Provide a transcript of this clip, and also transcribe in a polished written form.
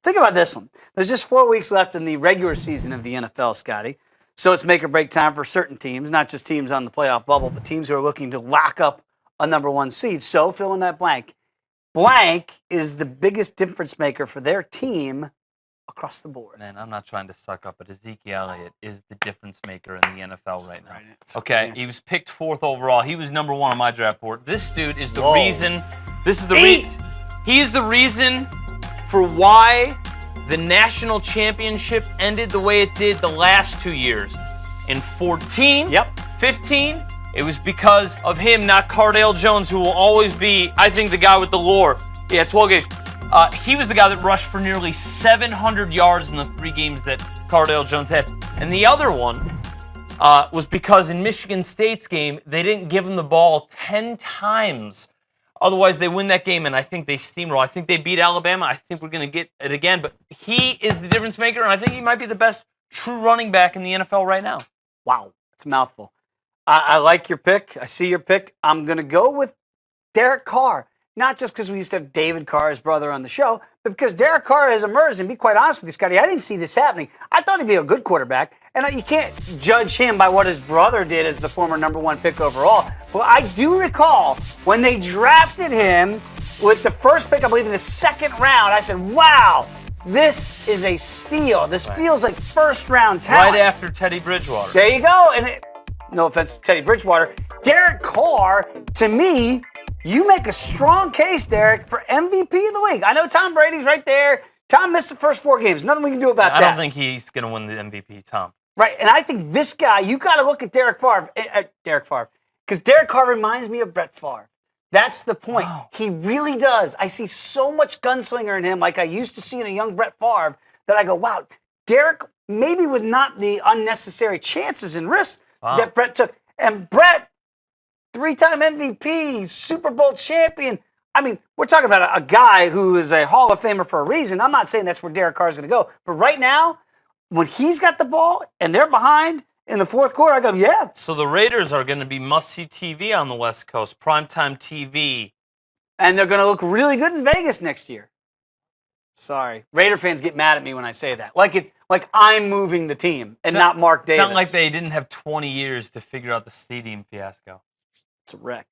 Think about this one. There's just 4 weeks left in the regular season of the NFL, Scotty. So it's make or break time for certain teams, not just teams on the playoff bubble, but teams who are looking to lock up a number one seed. So fill in that blank. Blank is the biggest difference maker for their team across the board. Man, I'm not trying to suck up, but Ezekiel Elliott is the difference maker in the NFL right now. Okay, he was picked 4th overall. He was number 1 on my draft board. This dude is the reason. This is the reason. He is the reason for why the national championship ended the way it did the last 2 years. In 14, 15, it was because of him, not Cardale Jones, who will always be, I think, the guy with the lore. Yeah, 12 games. He was the guy that rushed for nearly 700 yards in the 3 games that Cardale Jones had. And the other one was because in Michigan State's game, they didn't give him the ball 10 times. Otherwise, they win that game, and I think they steamroll. I think they beat Alabama. I think we're going to get it again. But he is the difference maker, and I think he might be the best true running back in the NFL right now. Wow, it's a mouthful. I like your pick. I see your pick. I'm going to go with Derek Carr. Not just because we used to have David Carr's brother on the show, but because Derek Carr has emerged. And be quite honest with you, Scotty, I didn't see this happening. I thought he'd be a good quarterback. And you can't judge him by what his brother did as the former number 1 pick overall. But I do recall when they drafted him with the first pick, I believe in the 2nd round, I said, wow, this is a steal. This feels like first-round talent. Right after Teddy Bridgewater. There you go. And no offense to Teddy Bridgewater. Derek Carr, to me, you make a strong case, Derek, for MVP of the league. I know Tom Brady's right there. Tom missed the first 4 games. Nothing we can do about that. I don't think he's going to win the MVP, Tom. Right, and I think this guy, you got to look at Derek Favre. Because Derek Carr reminds me of Brett Favre. That's the point. Wow. He really does. I see so much gunslinger in him like I used to see in a young Brett Favre that I go, wow, Derek, maybe with not the unnecessary chances and risks that Brett took. And Brett, 3-time MVP, Super Bowl champion. I mean, we're talking about a guy who is a Hall of Famer for a reason. I'm not saying that's where Derek Carr is going to go. But right now, when he's got the ball and they're behind in the 4th quarter, I go, yeah. So the Raiders are going to be must-see TV on the West Coast, primetime TV. And they're going to look really good in Vegas next year. Sorry. Raider fans get mad at me when I say that. Like I'm moving the team and not Mark Davis. It's not like they didn't have 20 years to figure out the stadium fiasco. It's a wreck.